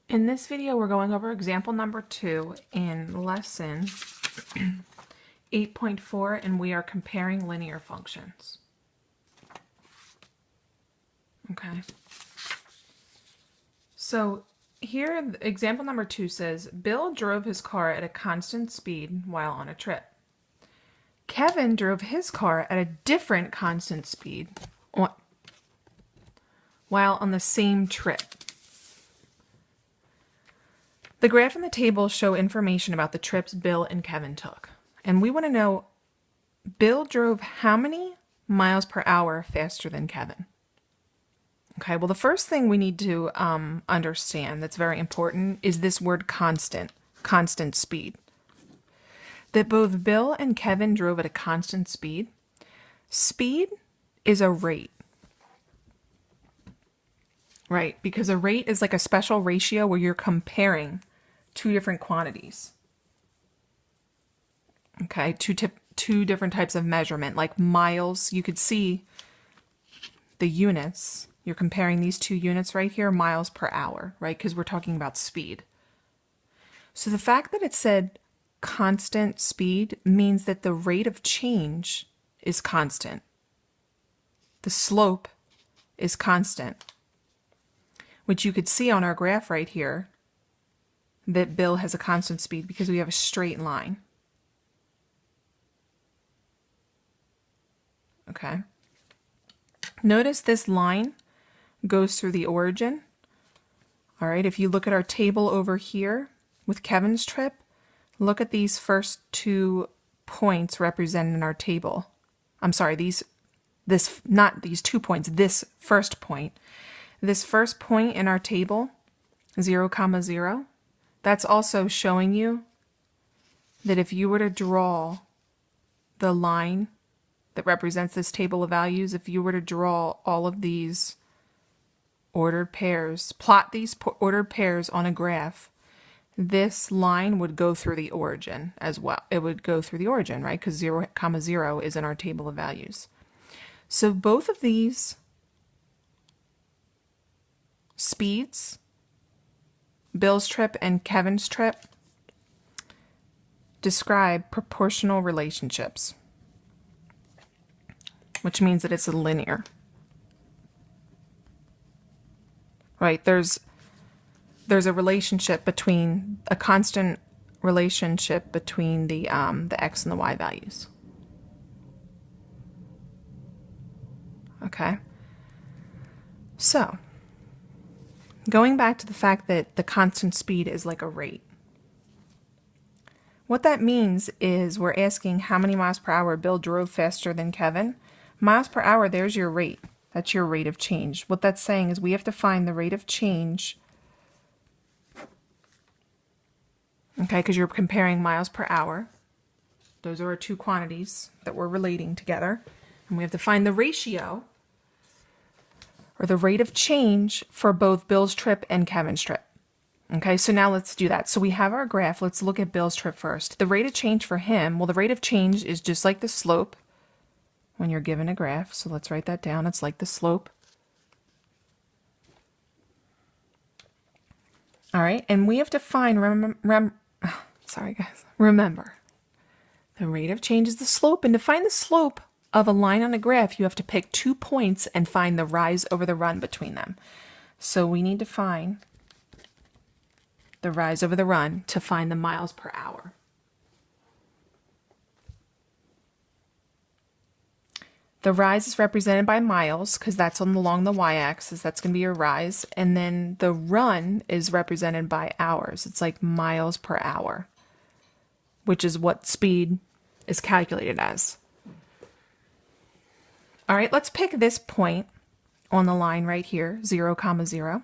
In this video, we're going over example number 2 in lesson 8.4, and we are comparing linear functions. Okay. So here, example number 2 says, Bill drove his car at a constant speed while on a trip. Kevin drove his car at a different constant speed while on the same trip. The graph and the table show information about the trips Bill and Kevin took. And we want to know, Bill drove how many miles per hour faster than Kevin? Okay, well, the first thing we need to understand that's very important is this word constant speed. That both Bill and Kevin drove at a constant speed. Speed is a rate. Right, because a rate is like a special ratio where you're comparing two different quantities. Okay, two different types of measurement, like miles. You could see the units. You're comparing these two units right here, miles per hour, right? Because we're talking about speed. So the fact that it said constant speed means that the rate of change is constant. The slope is constant, which you could see on our graph right here, that Bill has a constant speed because we have a straight line. Okay. Notice this line goes through the origin. All right, if you look at our table over here with Kevin's trip, look at these first 2 points represented in our table. I'm sorry, not these 2 points, this first point. This first point in our table, 0, 0, that's also showing you that if you were to draw the line that represents this table of values, if you were to draw all of these ordered pairs, plot these ordered pairs on a graph, this line would go through the origin as well. It would go through the origin, right? Because 0, 0 is in our table of values. So both of these speeds, Bill's trip and Kevin's trip, describe proportional relationships, which means that it's a linear. Right? There's a relationship between a constant relationship between the x and the y values. Okay. So, going back to the fact that the constant speed is like a rate. What that means is we're asking how many miles per hour Bill drove faster than Kevin. Miles per hour, there's your rate. That's your rate of change. What that's saying is we have to find the rate of change, okay, because you're comparing miles per hour. Those are our two quantities that we're relating together. And we have to find the ratio, or the rate of change, for both Bill's trip and Kevin's trip. Okay, so now let's do that. So we have our graph. Let's look at Bill's trip first. The rate of change for him, well, the rate of change is just like the slope when you're given a graph. So let's write that down. It's like the slope. All right, and we have to find, remember, the rate of change is the slope, and to find the slope of a line on a graph, you have to pick 2 points and find the rise over the run between them. So we need to find the rise over the run to find the miles per hour. The rise is represented by miles because that's along the y-axis. That's going to be your rise. And then the run is represented by hours. It's like miles per hour, which is what speed is calculated as. All right, let's pick this point on the line right here, 0, 0.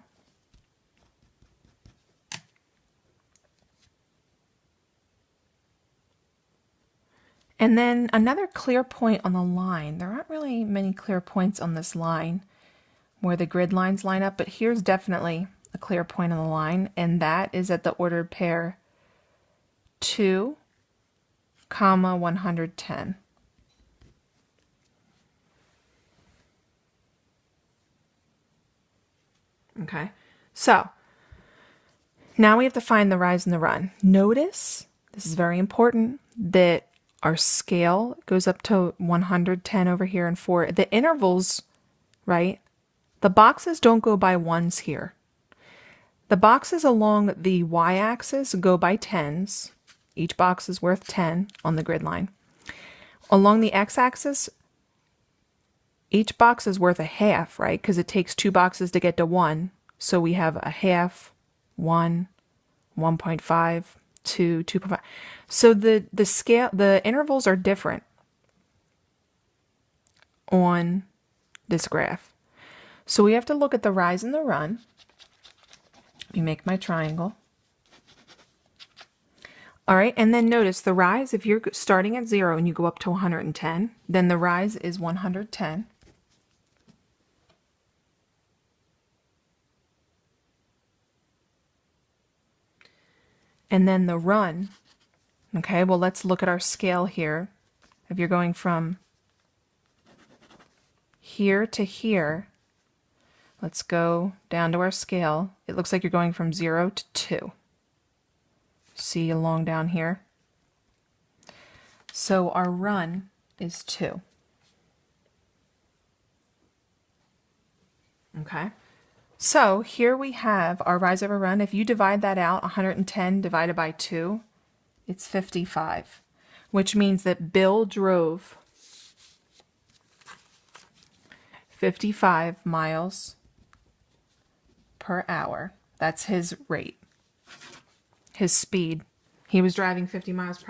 And then another clear point on the line. There aren't really many clear points on this line where the grid lines line up, but here's definitely a clear point on the line, and that is at the ordered pair 2, 110. Okay, so Now we have to find the rise and the run. Notice, this is very important, that our scale goes up to 110 over here and 4. The intervals, right? The boxes don't go by ones here. The boxes along the y-axis go by tens. Each box is worth 10 on the grid line. Along the x-axis, each box is worth a half, right? Because it takes 2 boxes to get to 1. So we have a half, 1, 1.5, 2, 2.5. So the scale, the intervals are different on this graph. So we have to look at the rise and the run. Let me make my triangle. All right, and then notice the rise, if you're starting at 0 and you go up to 110, then the rise is 110. And then the run, okay, well, let's look at our scale here. If you're going from here to here, let's go down to our scale. It looks like you're going from 0 to 2. See along down here? So our run is 2. Okay. So here we have our rise over run. If you divide that out, 110 divided by 2, it's 55, which means that Bill drove 55 miles per hour. That's his rate, his speed. He was driving 55 miles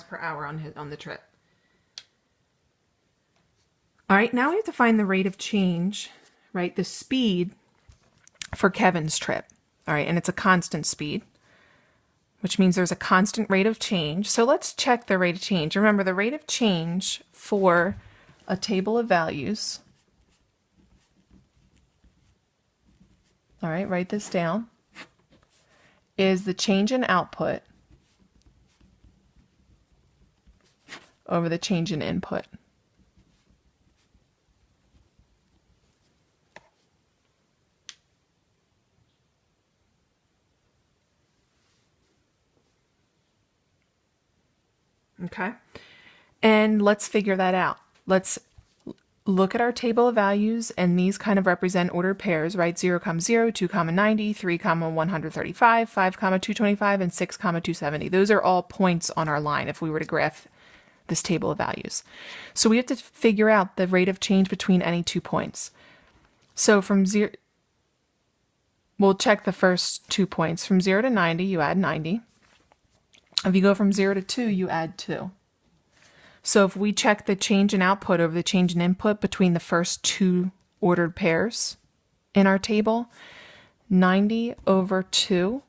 per hour on the trip. All right, now we have to find the rate of change, right? The speed for Kevin's trip. All right, and it's a constant speed, which means there's a constant rate of change. So let's check the rate of change. Remember, the rate of change for a table of values. All right, write this down. Is the change in output over the change in input. Okay, and let's figure that out. Let's look at our table of values, and these kind of represent ordered pairs, right? 0, 0, 2, 90, 3, 135, 5, 225, and 6, 270. Those are all points on our line if we were to graph this table of values. So we have to figure out the rate of change between any 2 points. So from 0, we'll check the first 2 points. From 0 to 90, you add 90. If you go from 0 to 2, you add 2. So if we check the change in output over the change in input between the first 2 ordered pairs in our table, 90 over 2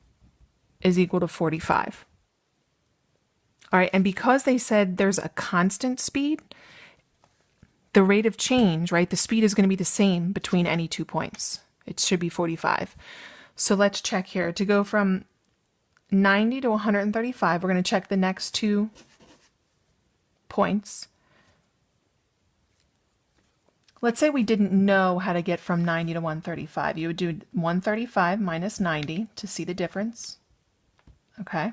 is equal to 45. All right, and because they said there's a constant speed, the rate of change, right, the speed is going to be the same between any 2 points. It should be 45. So let's check here. To go from 90 to 135, we're going to check the next 2 points. Let's say we didn't know how to get from 90 to 135. You would do 135 minus 90 to see the difference. Okay.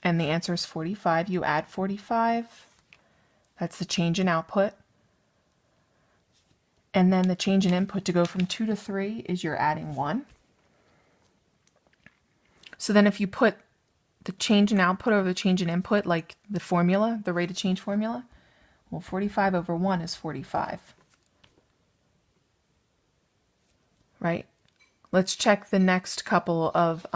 And the answer is 45. You add 45. That's the change in output. And then the change in input to go from 2 to 3 is you're adding 1. So then if you put the change in output over the change in input, like the formula, the rate of change formula, well, 45 over 1 is 45. Right? Let's check the next couple of